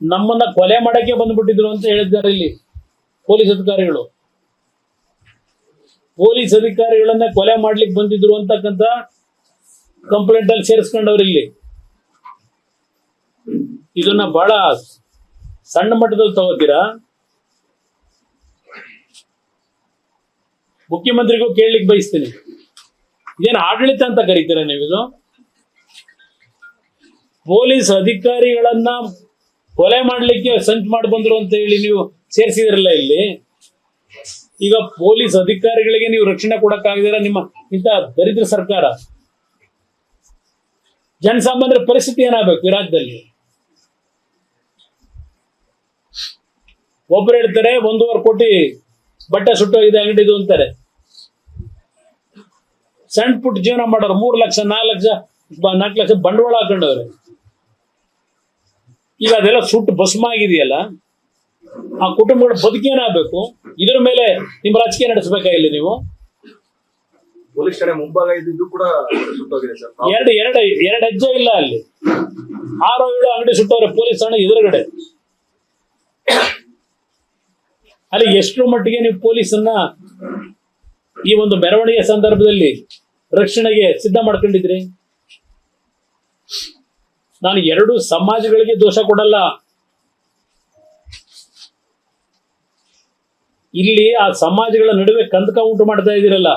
ನಮ್ಮನ್ನ ಕೊಲೆ ಮಾಡಕ್ಕೆ ಬಂದ್ಬಿಟ್ಟಿದ್ರು ಅಂತ ಹೇಳಿದ್ದಾರೆ ಇಲ್ಲಿ ಪೊಲೀಸ್ ಅಧಿಕಾರಿಗಳು. ಪೊಲೀಸ್ ಅಧಿಕಾರಿಗಳನ್ನ ಕೊಲೆ ಮಾಡ್ಲಿಕ್ಕೆ ಬಂದಿದ್ರು ಅಂತಕ್ಕಂಥ ಕಂಪ್ಲೇಂಟ್ ಅಲ್ಲಿ ಸೇರಿಸ್ಕೊಂಡವ್ರು ಇಲ್ಲಿ. ಇದನ್ನ ಬಹಳ ಸಣ್ಣ ಮಟ್ಟದಲ್ಲಿ ತಗೋತೀರಾ? ಮುಖ್ಯಮಂತ್ರಿಗೂ ಕೇಳಲಿಕ್ಕೆ ಬಯಸ್ತೀನಿ, ಇದೇನು ಆಡಳಿತ ಅಂತ ಕರೀತೀರಾ ನೀವು? ಇದು ಪೊಲೀಸ್ ಅಧಿಕಾರಿಗಳನ್ನ ಕೊಲೆ ಮಾಡ್ಲಿಕ್ಕೆ ಸಂಚು ಮಾಡಿ ಬಂದ್ರು ಅಂತ ಹೇಳಿ ನೀವು ಸೇರಿಸಿದ್ರಲ್ಲ ಇಲ್ಲಿ. ಈಗ ಪೊಲೀಸ್ ಅಧಿಕಾರಿಗಳಿಗೆ ನೀವು ರಕ್ಷಣೆ ಕೊಡಕ್ಕಾಗದಿರ ನಿಮ್ಮ ಇಂಥ ದರಿದ್ರ ಸರ್ಕಾರ. ಜನಸಾಮಾನ್ಯರ ಪರಿಸ್ಥಿತಿ ಏನಾಗಬೇಕು ಈ ರಾಜ್ಯದಲ್ಲಿ? ಒಬ್ರು ಹೇಳ್ತಾರೆ 1.5 ಕೋಟಿ ಬಟ್ಟೆ ಸುಟ್ಟೋಗಿದೆ ಅಂಗಡಿದು ಅಂತಾರೆ. ಸಣ್ಣ ಪುಟ್ಟ ಜೀವನ ಮಾಡೋರು 3 ಲಕ್ಷ 4 ಲಕ್ಷ ಬಂಡವಾಳ ಹಾಕೊಂಡವ್ರೆ. ಈಗ ಅದೆಲ್ಲ ಸುಟ್ಟು ಭಸ್ಮ ಆಗಿದೆಯಲ್ಲ, ಆ ಕುಟುಂಬಗಳ ಬದುಕೇನಾಗಬೇಕು? ಇದ್ರ ಮೇಲೆ ನಿಮ್ಮ ರಾಜಕೀಯ ನಡೆಸಬೇಕಾಗಿಲ್ಲ ನೀವು. ಪೊಲೀಸ್ ಠಾಣೆ ಮುಂಭಾಗ ಇದ್ದು ಕೂಡ ಸುಟ್ಟೋಗಿದೆ ಸರ್. ಎರಡು ಹೆಜ್ಜೆ ಇಲ್ಲ ಅಲ್ಲಿ. 6-7 ಅಂಗಡಿ ಸುಟ್ಟವ್ರೆ ಪೊಲೀಸ್ ಠಾಣೆ ಎದುರುಗಡೆ. ಅಲ್ಲಿ ಎಷ್ಟರ ಮಟ್ಟಿಗೆ ನೀವು ಪೊಲೀಸನ್ನ ಈ ಒಂದು ಮೆರವಣಿಗೆ ಸಂದರ್ಭದಲ್ಲಿ ರಕ್ಷಣೆಗೆ ಸಿದ್ಧ ಮಾಡ್ಕೊಂಡಿದ್ರಿ? ನಾನು 2 ಸಮಾಜಗಳಿಗೆ ದೋಷ ಕೊಡಲ್ಲ. ಇಲ್ಲಿ ಆ ಸಮಾಜಗಳ ನಡುವೆ ಕಂದಕ ಉಂಟು ಮಾಡ್ತಾ ಇದ್ದೀರಲ್ಲ.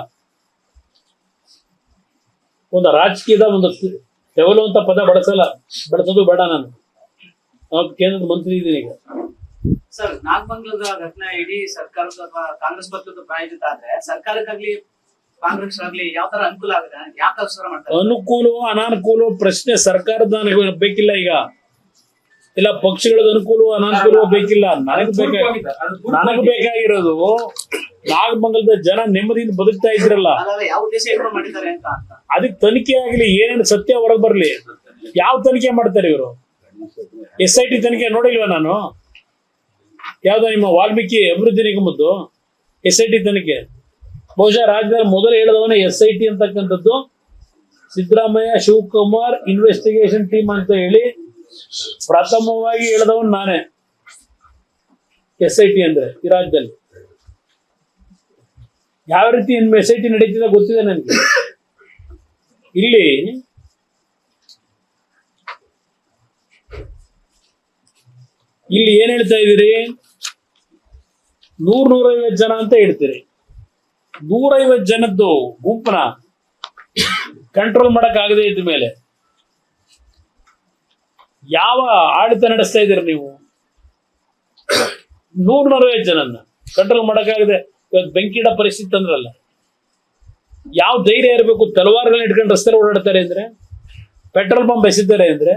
ಒಂದು ರಾಜಕೀಯದ ಒಂದು ತೆವಲು ಅಂತ ಪದ ಬಳಸೋದು ಬೇಡ. ನಾನು ಕೇಂದ್ರದ ಮಂತ್ರಿ ಇದ್ದೀನಿ ಈಗ. ಸರ್, ನಾಗಮಂಗಲದ ಘಟನೆ ಇಡೀ ಸರ್ಕಾರದ ಅಥವಾ ಕಾಂಗ್ರೆಸ್ ಪಕ್ಷದ ಪ್ರಾಯೋಜಿತ ಆದ್ರೆ ಸರ್ಕಾರಕ್ಕಾಗ್ಲಿ ಕಾಂಗ್ರೆಸ್ ಆಗ್ಲಿ ಯಾವ ತರ ಅನುಕೂಲ ಆಗಿದೆ? ಯಾಕೆ ಅವಸರ ಮಾಡ್ತಾರೆ? ಅನುಕೂಲ ಅನಾನುಕೂಲ ಪ್ರಶ್ನೆ ಸರ್ಕಾರದ ನನಗೆ ಬೇಕಿಲ್ಲ. ಈಗ ಇಲ್ಲ ಪಕ್ಷಗಳದ ಅನುಕೂಲ ಅನಾನುಕೂಲ ಬೇಕಿಲ್ಲ. ನನಗೆ ಬೇಕಾಗಿರೋದು ನಾಗಮಂಗಲದ ಜನ ನೆಮ್ಮದಿಯಿಂದ ಬದುಕ್ತಾ ಇದ್ರಲ್ಲ, ಯಾವ ಉದ್ದೇಶ ಇಟ್ಕೊಂಡು ಮಾಡಿದ್ದಾರೆ ಅಂತ. ಅದಕ್ಕೆ ತನಿಖೆ ಆಗ್ಲಿ, ಏನೇನು ಸತ್ಯ ಹೊರಗೆ ಬರ್ಲಿ. ಯಾವ ತನಿಖೆ ಮಾಡ್ತಾರೆ ಇವರು? SIT ತನಿಖೆ ನೋಡಿಲ್ವ ನಾನು? ಯಾವ್ದೋ ನಿಮ್ಮ ವಾಲ್ಮೀಕಿ ಅಭಿವೃದ್ಧಿ ನಿಗಮದ್ದು SIT ತನಿಖೆ. ಬಹುಶಃ ರಾಜ್ಯದಲ್ಲಿ ಮೊದಲು ಹೇಳಿದವನೇ SIT ಅಂತಕ್ಕಂಥದ್ದು ಸಿದ್ದರಾಮಯ್ಯ ಶಿವಕುಮಾರ್ ಇನ್ವೆಸ್ಟಿಗೇಷನ್ ಟೀಮ್ ಅಂತ ಹೇಳಿ ಪ್ರಥಮವಾಗಿ ಹೇಳಿದವನು ನಾನೇ. SIT ಅಂದ್ರೆ ಈ ರಾಜ್ಯದಲ್ಲಿ ಯಾವ ರೀತಿ SIT ನಡೀತಿದೆ ಗೊತ್ತಿದೆ ನನಗೆ. ಇಲ್ಲಿ ಏನ್ ಹೇಳ್ತಾ ಇದ್ದೀರಿ? 100-150 ಜನ ಅಂತ ಹೇಳ್ತೀರಿ. 150 ಜನದ್ದು ಗುಂಪನ ಕಂಟ್ರೋಲ್ ಮಾಡಕ್ ಆಗದೆ ಇದ್ದ ಮೇಲೆ ಯಾವ ಆಡಳಿತ ನಡೆಸ್ತಾ ಇದ್ದೀರಿ ನೀವು? 100-150 ಜನನ್ನ ಕಂಟ್ರೋಲ್ ಮಾಡಕ್ಕಾಗದೆ ಇವತ್ತು ಬೆಂಕಿಡ ಪರಿಸ್ಥಿತಿ ಅಂದ್ರಲ್ಲ. ಯಾವ ಧೈರ್ಯ ಇರಬೇಕು? ತಲವಾರುಗಳನ್ನ ಇಟ್ಕೊಂಡು ರಸ್ತೆ ಓಡಾಡ್ತಾರೆ ಅಂದ್ರೆ, ಪೆಟ್ರೋಲ್ ಪಂಪ್ ಎಸಿದ್ದಾರೆ ಅಂದ್ರೆ.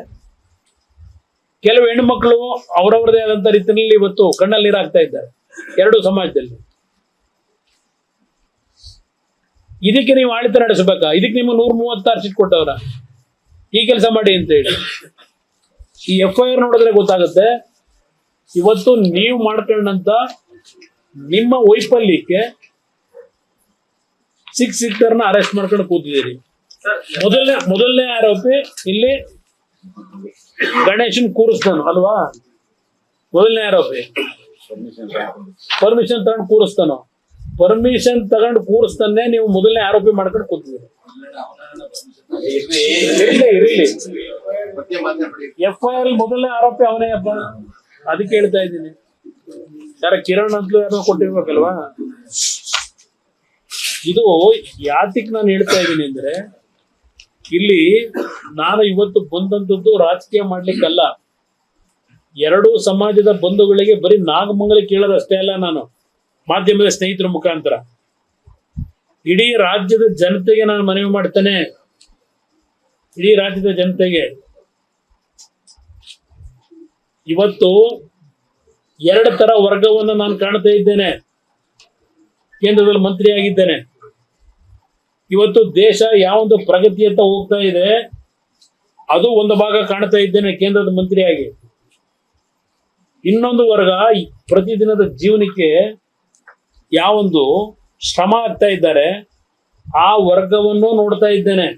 ಕೆಲವು ಹೆಣ್ಣುಮಕ್ಕಳು ಅವರವರದೇ ಆದಂತ ರೀತಿಯಲ್ಲಿ ಇವತ್ತು ಕಣ್ಣಲ್ಲಿ ನೀರು ಹಾಕ್ತಾ ಇದ್ದಾರೆ 2 ಸಮಾಜದಲ್ಲಿ. ಇದಕ್ಕೆ ನೀವು ಆಡಳಿತ ನಡೆಸಬೇಕಾ? ಇದಕ್ಕೆ ನಿಮ್ಮ 136 ಸೀಟ್ ಕೊಟ್ಟವ್ರ ಈ ಕೆಲಸ ಮಾಡಿ ಅಂತ ಹೇಳಿ. ಈ FIR ನೋಡಿದ್ರೆ ಗೊತ್ತಾಗುತ್ತೆ ಇವತ್ತು ನೀವು ಮಾಡ್ಕೊಂಡಂತ ನಿಮ್ಮ ವೈಫಲ್ಯಕ್ಕೆ ಸಿಕ್ಟರ್ನ ಅರೆಸ್ಟ್ ಮಾಡ್ಕೊಂಡು ಕೂತಿದ್ದೀರಿ. ಮೊದಲನೇ ಆರೋಪಿ ಇಲ್ಲಿ ಗಣೇಶನ್ ಕೂರಿಸ್ತಾನು ಅಲ್ವಾ? ಮೊದಲನೇ ಆರೋಪಿ ಪರ್ಮಿಷನ್ ತಗೊಂಡು ಕೂರಿಸ್ತಾನೋ? ಪರ್ಮಿಷನ್ ತಗೊಂಡು ಕೂರಿಸ್ತಾನೆ ನೀವು ಮೊದಲನೇ ಆರೋಪಿ ಮಾಡ್ಕೊಂಡು ಕೂತಿದ್ದೀರಿ. ಇರಲಿ FIR ಮೊದಲನೇ ಆರೋಪಿ ಅವನೇ ಅಪ್ಪ. ಅದಕ್ಕೆ ಹೇಳ್ತಾ ಇದ್ದೀನಿ. ಯಾರ ಕಿರಣ್ ಅಂತಲೂ ಯಾರೋ ಕೊಟ್ಟಿರ್ಬೇಕಲ್ವಾ? ಇದು ಯಾತಿಕ್ ನಾನು ಹೇಳ್ತಾ ಇದ್ದೀನಿ ಅಂದ್ರೆ, ಇಲ್ಲಿ ನಾನು ಇವತ್ತು ಬಂದಂಥದ್ದು ರಾಜಕೀಯ ಮಾಡ್ಲಿಕ್ಕಲ್ಲ. 2 ಸಮಾಜದ ಬಂಧುಗಳಿಗೆ ಬರೀ ನಾಗಮಂಗಲ ಕೇಳೋದಷ್ಟೇ ಅಲ್ಲ, ನಾನು ಮಾಧ್ಯಮದ ಸ್ನೇಹಿತರ ಮುಖಾಂತರ ಇಡೀ ರಾಜ್ಯದ ಜನತೆಗೆ ನಾನು ಮನವಿ ಮಾಡ್ತೇನೆ. ಇಡೀ ರಾಜ್ಯದ ಜನತೆಗೆ ಇವತ್ತು 2 ತರ ವರ್ಗವನ್ನು ನಾನು ಕಾಣ್ತಾ ಇದ್ದೇನೆ. ಕೇಂದ್ರದಲ್ಲಿ ಮಂತ್ರಿ ಆಗಿದ್ದೇನೆ. ಇವತ್ತು ದೇಶ ಯಾವೊಂದು ಪ್ರಗತಿಯತ್ತ ಹೋಗ್ತಾ ಇದೆ ಅದು ಒಂದು ಭಾಗ ಕಾಣ್ತಾ ಇದ್ದೇನೆ ಕೇಂದ್ರದ ಮಂತ್ರಿಯಾಗಿ. ಇನ್ನೊಂದು ವರ್ಗ ಪ್ರತಿದಿನದ ಜೀವನಕ್ಕೆ ಯಾವೊಂದು ಶ್ರಮ ಆಗ್ತಾ ಇದ್ದಾರೆ ಆ ವರ್ಗವನ್ನು ನೋಡ್ತಾ ಇದ್ದೇನೆ.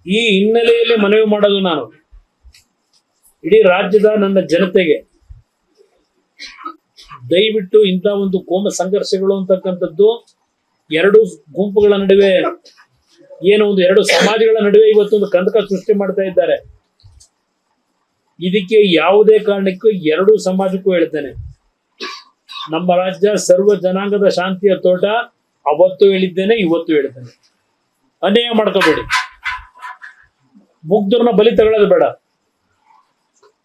ಈ ಹಿನ್ನೆಲೆಯಲ್ಲಿ ಮನವಿ ಮಾಡೋದು ನಾನು, ಇಡೀ ರಾಜ್ಯದ ನನ್ನ ಜನತೆಗೆ ದಯವಿಟ್ಟು ಇಂಥ ಒಂದು ಕೋಮ ಸಂಘರ್ಷಗಳು ಅಂತಕ್ಕಂಥದ್ದು ಎರಡು ಗುಂಪುಗಳ ನಡುವೆ ಏನು ಒಂದು ಎರಡು ಸಮಾಜಗಳ ನಡುವೆ ಇವತ್ತೊಂದು ಕಂದಕ ಸೃಷ್ಟಿ ಮಾಡ್ತಾ ಇದ್ದಾರೆ. ಇದಕ್ಕೆ ಯಾವುದೇ ಕಾರಣಕ್ಕೂ ಎರಡೂ ಸಮಾಜಕ್ಕೂ ಹೇಳ್ತೇನೆ, ನಮ್ಮ ರಾಜ್ಯ ಸರ್ವ ಜನಾಂಗದ ಶಾಂತಿಯ ತೋಟ. ಅವತ್ತು ಹೇಳಿದ್ದೇನೆ, ಇವತ್ತು ಹೇಳ್ತೇನೆ, ಅನ್ಯಾಯ ಮಾಡ್ಕೋಬೇಡಿ. ಮುಗ್ಧರನ್ನ ಬಲಿ ತಗೊಳ್ಳೋದು ಬೇಡ.